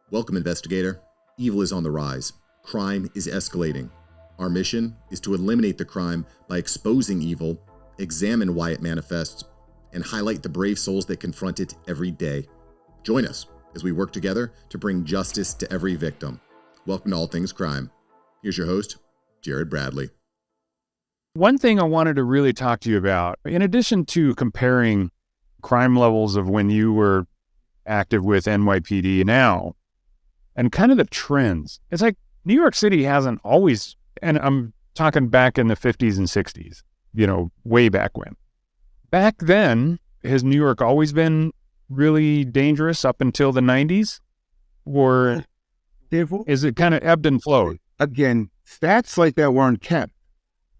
Welcome, investigator. Evil is on the rise. Crime is escalating. Our mission is to eliminate the crime by exposing evil, examine why it manifests, and highlight the brave souls that confront it every day. Join us as we work together to bring justice to every victim. Welcome to All Things Crime. Here's your host, Jared Bradley. One thing I wanted to really talk to you about, in addition to comparing crime levels of when you were active with NYPD now, and kind of the trends. It's like New York City hasn't always, and I'm talking back in the 50s and 60s, way back when. Back then, has New York always been really dangerous up until the 90s? Or is it kind of ebbed and flowed? Again, stats like that weren't kept.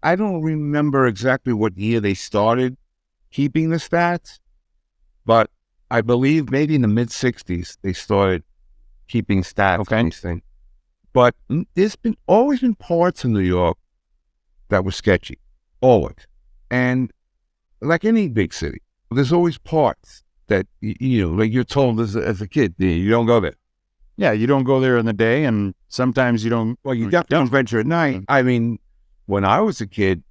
I don't remember exactly what year they started keeping the stats, but I believe maybe in the mid-60s they started keeping stats on these things. But there's always been parts of New York that were sketchy, always. And like any big city, there's always parts that, like you're told as a kid, you don't go there. Yeah, you don't go there in the day, and sometimes you don't. Well, you definitely don't venture at night. I mean, when I was a kid,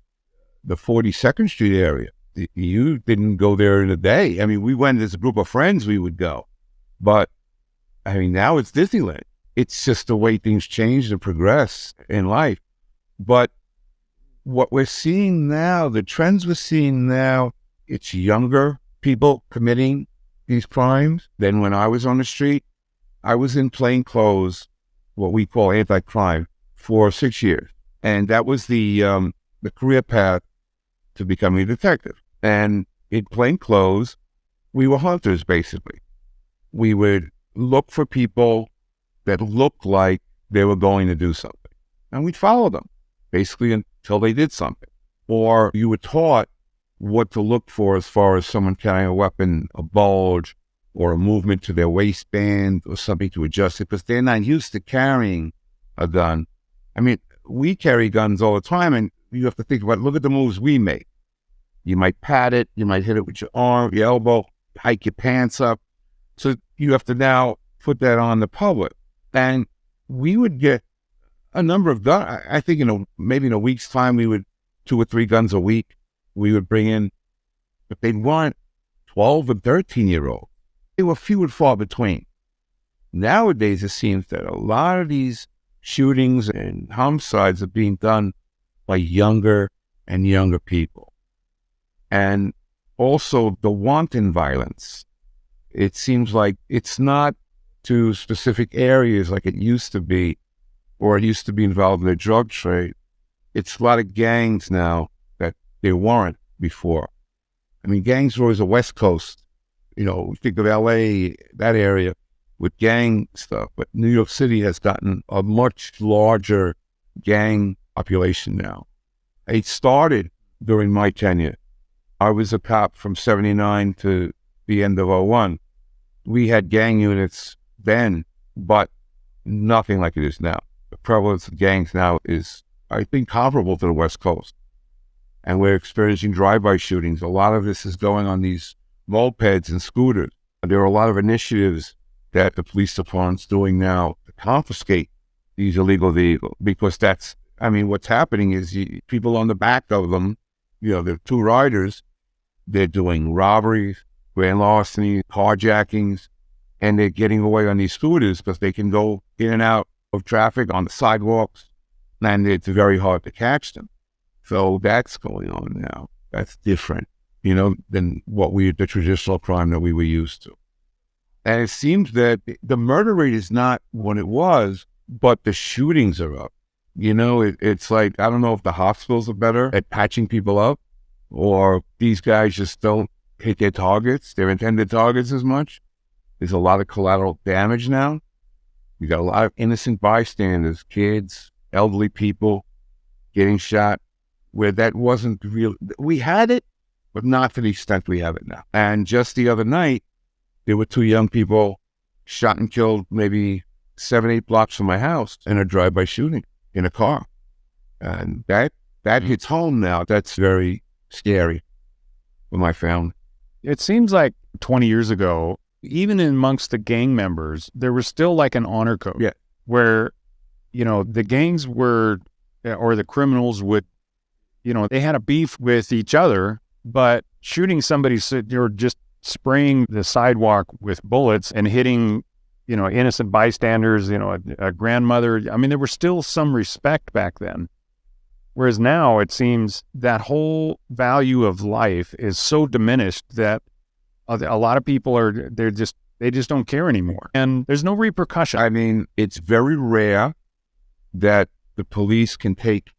the 42nd Street area, you didn't go there in the day. I mean, we went as a group of friends, we would go. But I mean, now it's Disneyland. It's just the way things change and progress in life. But what we're seeing now, the trends we're seeing now, it's younger people committing these crimes than when I was on the street. I was in plain clothes, what we call anti-crime, for 6 years. And that was the career path to becoming a detective. And in plain clothes, we were hunters, basically. We would look for people that looked like they were going to do something. And we'd follow them, basically until they did something. Or you were taught what to look for as far as someone carrying a weapon, a bulge, or a movement to their waistband, or something to adjust it, because they're not used to carrying a gun. I mean, we carry guns all the time, and you have to think about, look at the moves we make. You might pat it, you might hit it with your arm, your elbow, hike your pants up. So you have to now put that on the public. And we would get a number of guns. I think maybe in a week's time, we would 2 or 3 guns a week. We would bring in, but they weren't 12 and 13-year-olds. They were few and far between. Nowadays, it seems that a lot of these shootings and homicides are being done by younger and younger people. And also the wanton violence. It seems like it's not to specific areas like it used to be, or it used to be involved in the drug trade. It's a lot of gangs now that there weren't before. I mean, gangs were always the West Coast. Think of LA, that area, with gang stuff. But New York City has gotten a much larger gang population now. It started during my tenure. I was a cop from 79 to the end of 01. We had gang units then, but nothing like it is now. The prevalence of gangs now is, I think, comparable to the West Coast. And we're experiencing drive-by shootings. A lot of this is going on these mopeds and scooters. There are a lot of initiatives that the police department's doing now to confiscate these illegal vehicles, because what's happening is people on the back of them, they're 2 riders, they're doing robberies, grand larceny, carjackings, and they're getting away on these scooters because they can go in and out of traffic on the sidewalks, and it's very hard to catch them. So that's going on now. That's different, than the traditional crime that we were used to. And it seems that the murder rate is not what it was, but the shootings are up. It's like, I don't know if the hospitals are better at patching people up, or these guys just don't hit their targets, their intended targets as much. There's a lot of collateral damage now. You got a lot of innocent bystanders, kids, elderly people getting shot, where that wasn't real. We had it, but not to the extent we have it now. And just the other night, there were 2 young people shot and killed maybe 7, 8 blocks from my house in a drive-by shooting in a car. And that hits home now. That's very scary for my family. It seems like 20 years ago, even amongst the gang members, there was still like an honor code. Yeah. Where, the gangs were, or the criminals would, they had a beef with each other, but shooting somebody, or just spraying the sidewalk with bullets and hitting, innocent bystanders, a grandmother. I mean, there was still some respect back then. Whereas now it seems that whole value of life is so diminished that a lot of people they just don't care anymore. And there's no repercussion. I mean, it's very rare that the police can take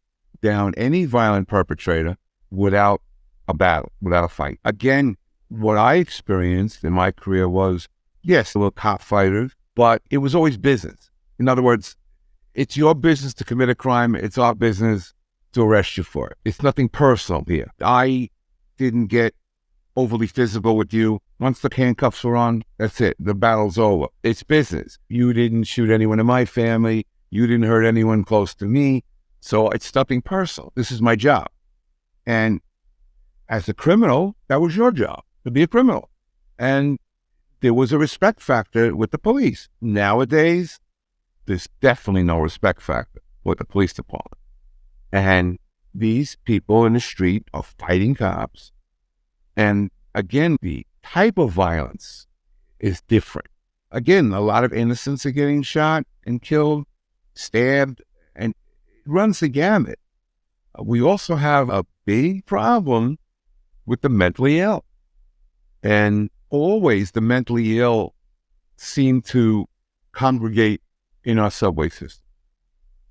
down any violent perpetrator without a battle, without a fight. Again, what I experienced in my career was, yes, there were cop fighters, but it was always business. In other words, it's your business to commit a crime. It's our business to arrest you for it. It's nothing personal here. I didn't get overly physical with you. Once the handcuffs were on, that's it. The battle's over. It's business. You didn't shoot anyone in my family. You didn't hurt anyone close to me. So it's nothing personal. This is my job. And as a criminal, that was your job, to be a criminal. And there was a respect factor with the police. Nowadays, there's definitely no respect factor with the police department. And these people in the street are fighting cops. And again, the type of violence is different. Again, a lot of innocents are getting shot and killed, stabbed, and it runs the gamut. We also have a big problem with the mentally ill. And always the mentally ill seem to congregate in our subway system.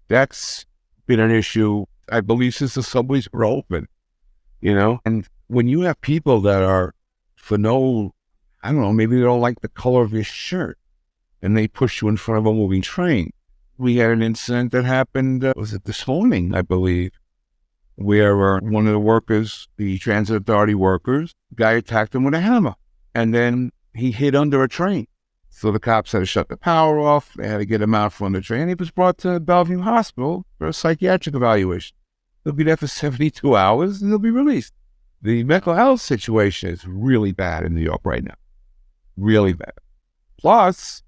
That's been an issue, I believe, since the subways were open, And when you have people that are, for no, I don't know, maybe they don't like the color of your shirt, and they push you in front of a moving train. We had an incident that happened, was it this morning, I believe, where one of the workers, the transit authority workers, guy attacked him with a hammer, and then he hid under a train. So the cops had to shut the power off. They had to get him out from the train. He was brought to Bellevue Hospital for a psychiatric evaluation. He'll be there for 72 hours, and he'll be released. The mental health situation is really bad in New York right now. Really bad. Plus,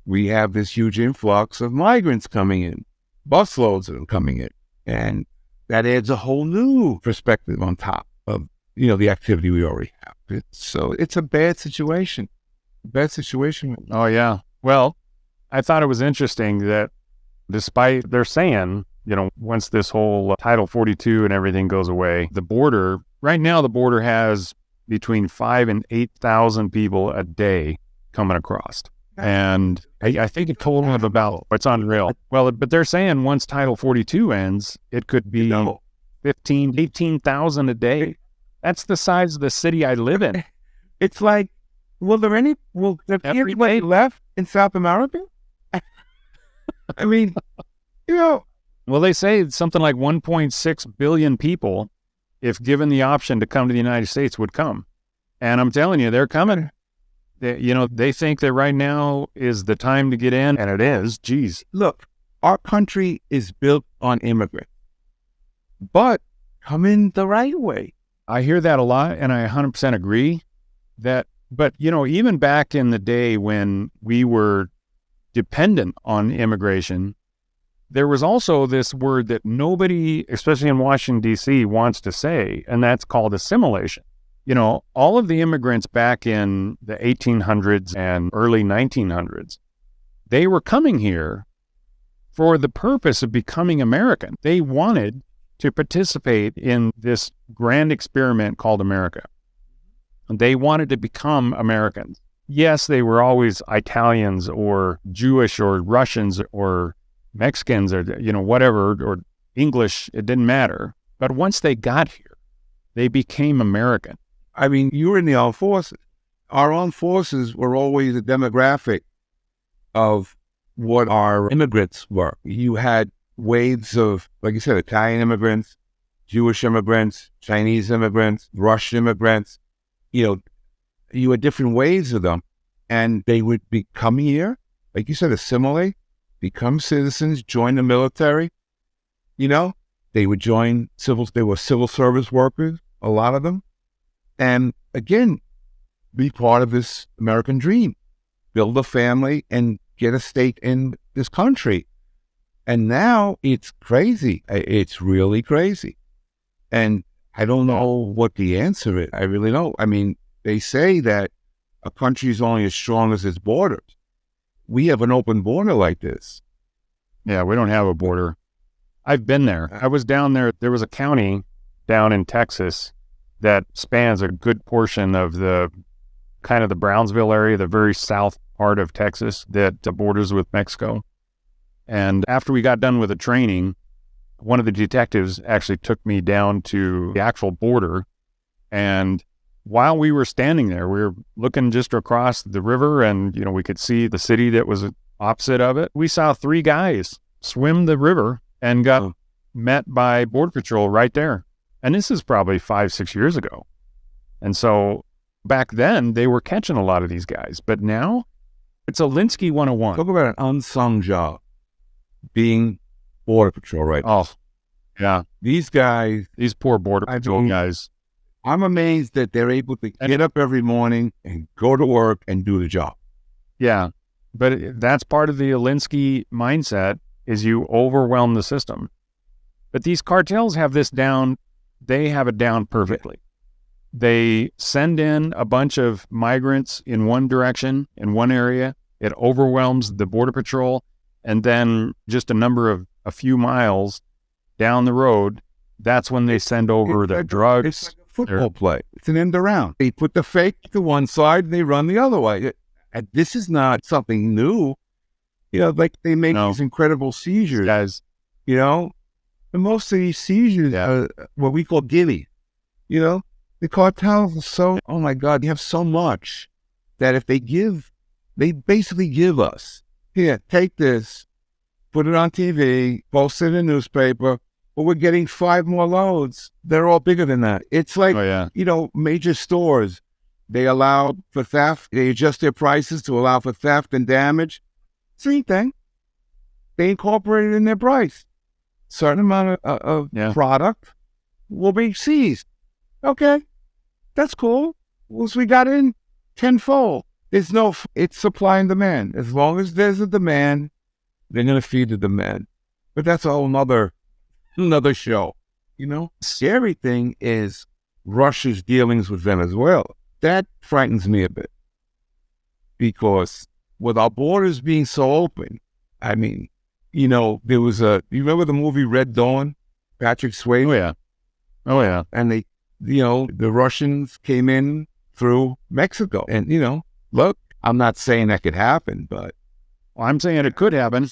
we have this huge influx of migrants coming in, busloads of them coming in. And that adds a whole new perspective on top of, the activity we already have. So it's a bad situation. Bad situation. Oh, yeah. Well, I thought it was interesting that despite they're saying, once this whole Title 42 and everything goes away, right now the border has between 5,000 and 8,000 people a day coming across. And I think a total of about, it's unreal. Well, but they're saying once Title 42 ends, it could be 15,000, 18,000 a day. That's the size of the city I live in. It's like, will there anybody left in South America? I mean, Well, they say it's something like 1.6 billion people, if given the option to come to the United States, would come. And I'm telling you, they're coming. They think that right now is the time to get in, and it is. Geez. Look, our country is built on immigrants, but come in the right way. I hear that a lot, and I 100% agree that, but, even back in the day when we were dependent on immigration, there was also this word that nobody, especially in Washington, D.C., wants to say, and that's called assimilation. All of the immigrants back in the 1800s and early 1900s, they were coming here for the purpose of becoming American. They wanted to participate in this grand experiment called America. They wanted to become Americans. Yes, they were always Italians or Jewish or Russians or Mexicans or, whatever, or English, it didn't matter. But once they got here, they became American. I mean, you were in the armed forces. Our armed forces were always a demographic of what our immigrants were. You had waves of, like you said, Italian immigrants, Jewish immigrants, Chinese immigrants, Russian immigrants. You had different waves of them, and they would come here, like you said, assimilate, become citizens, join the military. They would join they were civil service workers, a lot of them. And again, be part of this American dream. build a family, and get a stake in this country. And now it's crazy. It's really crazy. And I don't know what the answer is. I really don't. I mean, they say that a country is only as strong as its borders. We have an open border like this. Yeah, we don't have a border. I've been there. I was down there. There was a county down in Texas that spans a good portion of the kind of the Brownsville area, the very south part of Texas that borders with Mexico. And after we got done with the training, one of the detectives actually took me down to the actual border. And while we were standing there, we were looking just across the river and, you know, we could see the city that was opposite of it. We saw 3 guys swim the river and got met by Border Patrol right there. And this is probably 5-6 years ago. And so back then they were catching a lot of these guys, but now it's a Linsky 101. Talk about an unsung job being Border Patrol right now. Oh, yeah. These guys, These poor Border Patrol guys. I'm amazed that they're able to get up every morning and go to work and do the job. Yeah. But that's part of the Linsky mindset is you overwhelm the system. But these cartels have this down. They have it down perfectly. They send in a bunch of migrants in one direction, in one area. It overwhelms the Border Patrol. And then just a few miles down the road, that's when they send over the drugs. It's like a football play. It's an end around. They put the fake to one side and they run the other way. And this is not something new. You know, like they make these incredible seizures. Guys. You know, and most of these seizures are what we call giddy. You know, the cartels are so, oh my God, they have so much that if they basically give us, here, take this, put it on TV, post it in a newspaper, but we're getting 5 more loads. They're all bigger than that. It's like, you know, major stores, they allow for theft. They adjust their prices to allow for theft and damage. Same thing. They incorporate it in their price. Certain amount of product will be seized. Okay, that's cool. Once we got in tenfold. It's supply and demand. As long as there's a demand, they're going to feed the demand. But that's a whole another show. You know, scary thing is Russia's dealings with Venezuela. That frightens me a bit. Because with our borders being so open, I mean, you know, there was you remember the movie Red Dawn? Patrick Swayze? Oh, yeah. And they, you know, the Russians came in through Mexico. And, you know, look, I'm not saying that could happen, but I'm saying it could happen.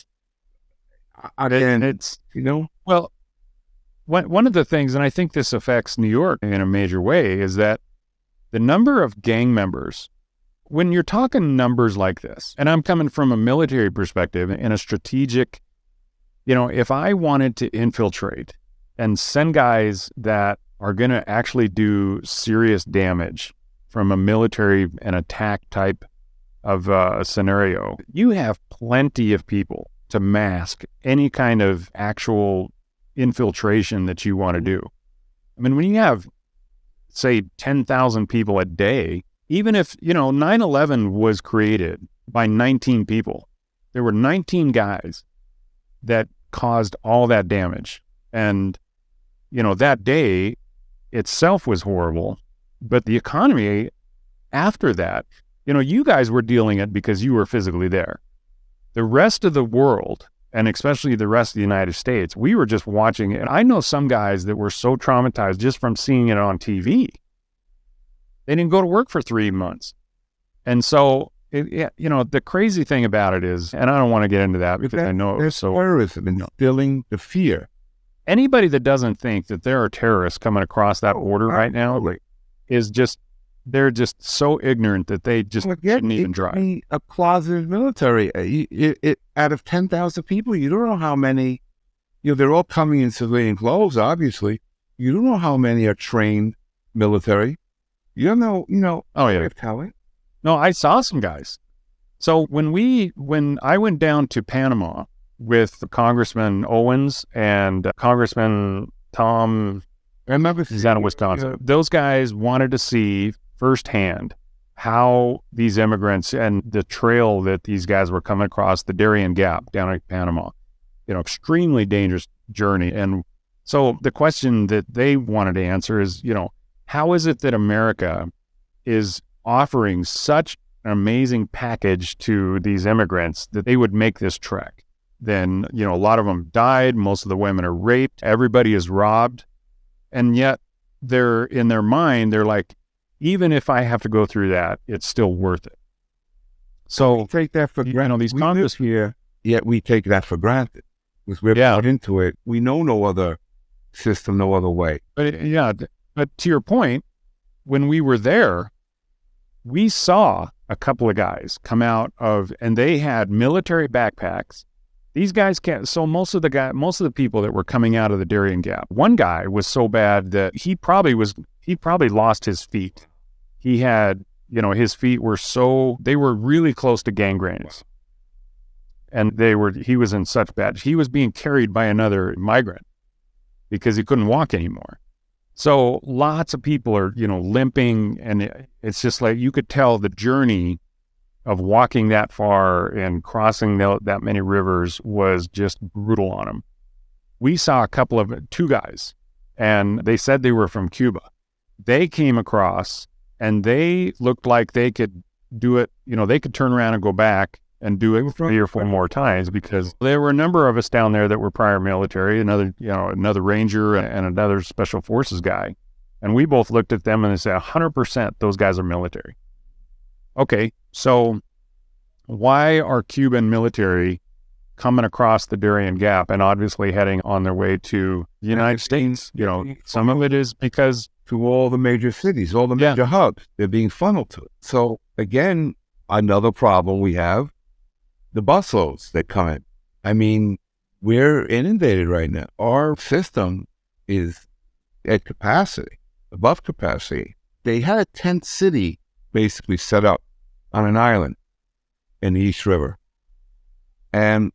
And it's, you know, well, one of the things, and I think this affects New York in a major way, is that the number of gang members, when you're talking numbers like this, and I'm coming from a military perspective in a strategic, you know, if I wanted to infiltrate and send guys that are going to actually do serious damage from a military and attack type of scenario, you have plenty of people to mask any kind of actual infiltration that you want to do. I mean, when you have, say, 10,000 people a day, even if, you know, 9/11 was created by 19 people, there were 19 guys that caused all that damage. And, you know, that day itself was horrible, but the economy after that, you know, you guys were dealing it because you were physically there. The rest of the world, and especially the rest of the United States, we were just watching it. I know some guys that were so traumatized just from seeing it on TV. They didn't go to work for 3 months. And so, you know, the crazy thing about it is, and I don't want to get into that because I know there's terrorism instilling the fear. Anybody that doesn't think that there are terrorists coming across that border right now is just, they're just so ignorant that they just shouldn't even drive. A closeted military. Out of 10,000 people, you don't know how many, you know, they're all coming in civilian clothes, obviously. You don't know how many are trained military. You don't know, you know. Oh, yeah. Talent. No, I saw some guys. So when I went down to Panama with Congressman Owens and Congressman Tom, I remember he's out of Wisconsin. Those guys wanted to see firsthand how these immigrants and the trail that these guys were coming across, the Darien Gap down in Panama, extremely dangerous journey. And so the question that they wanted to answer is, how is it that America is offering such an amazing package to these immigrants that they would make this trek? Then, a lot of them died. Most of the women are raped. Everybody is robbed. And yet they're in their mind, they're like, even if I have to go through that, it's still worth it. So we take that for granted. These we Congress live here, yet we take that for granted because we're put into it. We know no other system, no other way. But to your point, when we were there, we saw a couple of guys come out and they had military backpacks. These guys can't. So most of the people that were coming out of the Darien Gap, one guy was so bad that he probably lost his feet. He had, his feet were they were really close to gangrenes. And he was in such bad, he was being carried by another migrant because he couldn't walk anymore. So lots of people are, limping, and it's just like you could tell the journey of walking that far and crossing that many rivers was just brutal on them. We saw two guys, and they said they were from Cuba. They came across, and they looked like they could do it. They could turn around and go back and do it 3 or 4 more times, because there were a number of us down there that were prior military, another ranger and another special forces guy. And we both looked at them and they said 100% those guys are military. Okay, so why are Cuban military coming across the Darien Gap and obviously heading on their way to the United States? Some of it is because to all the major cities, all the major hubs, they're being funneled to it. So again, another problem we have, the busloads that come in. I mean, we're inundated right now. Our system is at capacity, above capacity. They had a tent city basically set up on an island in the East River. And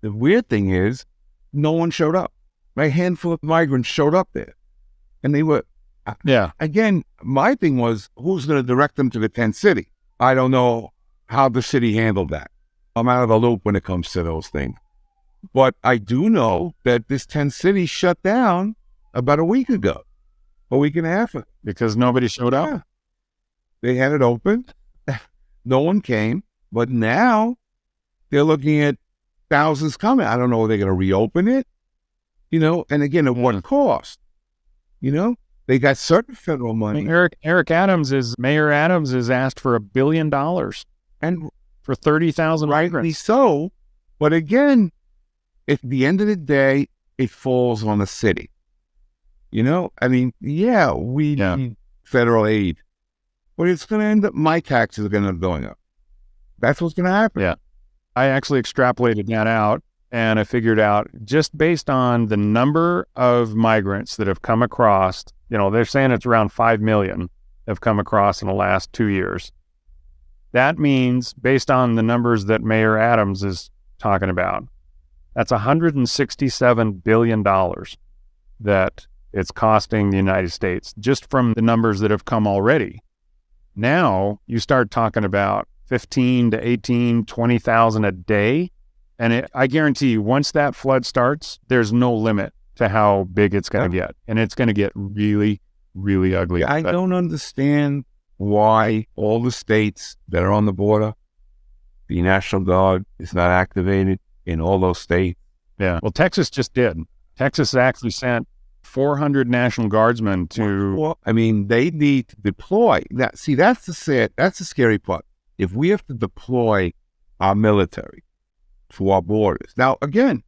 the weird thing is, no one showed up. A handful of migrants showed up there. And they were, again, my thing was, who's going to direct them to the tent city? I don't know how the city handled that. I'm out of the loop when it comes to those things. But I do know that this tent city shut down about a week and a half ago. Because nobody showed up? Yeah. They had it open. No one came. But now they're looking at thousands coming. I don't know if they're going to reopen it, and again, at what cost? They got certain federal money. Mayor Adams has asked for $1 billion and for 30,000 rightly migrants. so. But again, at the end of the day, it falls on the city. I mean, we need federal aid, but it's going to end up, my taxes are going to end up going up. That's what's going to happen. Yeah. I actually extrapolated that out, and I figured out, just based on the number of migrants that have come across, they're saying it's around 5 million have come across in the last 2 years. That means, based on the numbers that Mayor Adams is talking about, that's $167 billion that it's costing the United States, just from the numbers that have come already. Now you start talking about 15 to 18, 20,000 a day. And I guarantee you, once that flood starts, there's no limit to how big it's going to get. And it's going to get really, really ugly. I don't understand why all the states that are on the border, the National Guard is not activated in all those states. Yeah. Well, Texas just did. Texas actually sent 400 National Guardsmen to... Well, I mean, they need to deploy. That's the scary part. If we have to deploy our military to our borders. Now, again,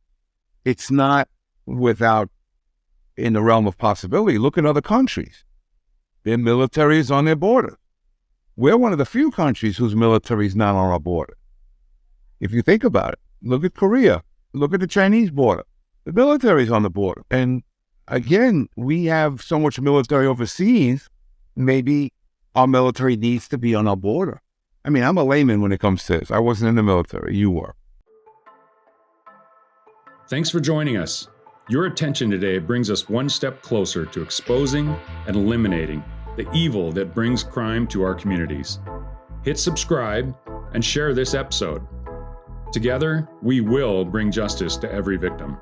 it's not without, in the realm of possibility. Look at other countries. Their military is on their border. We're one of the few countries whose military is not on our border. If you think about it, look at Korea. Look at the Chinese border. The military is on the border. And again, we have so much military overseas, maybe our military needs to be on our border. I mean, I'm a layman when it comes to this. I wasn't in the military. You were. Thanks for joining us. Your attention today brings us one step closer to exposing and eliminating the evil that brings crime to our communities. hit subscribe, and share this episode. Together, we will bring justice to every victim.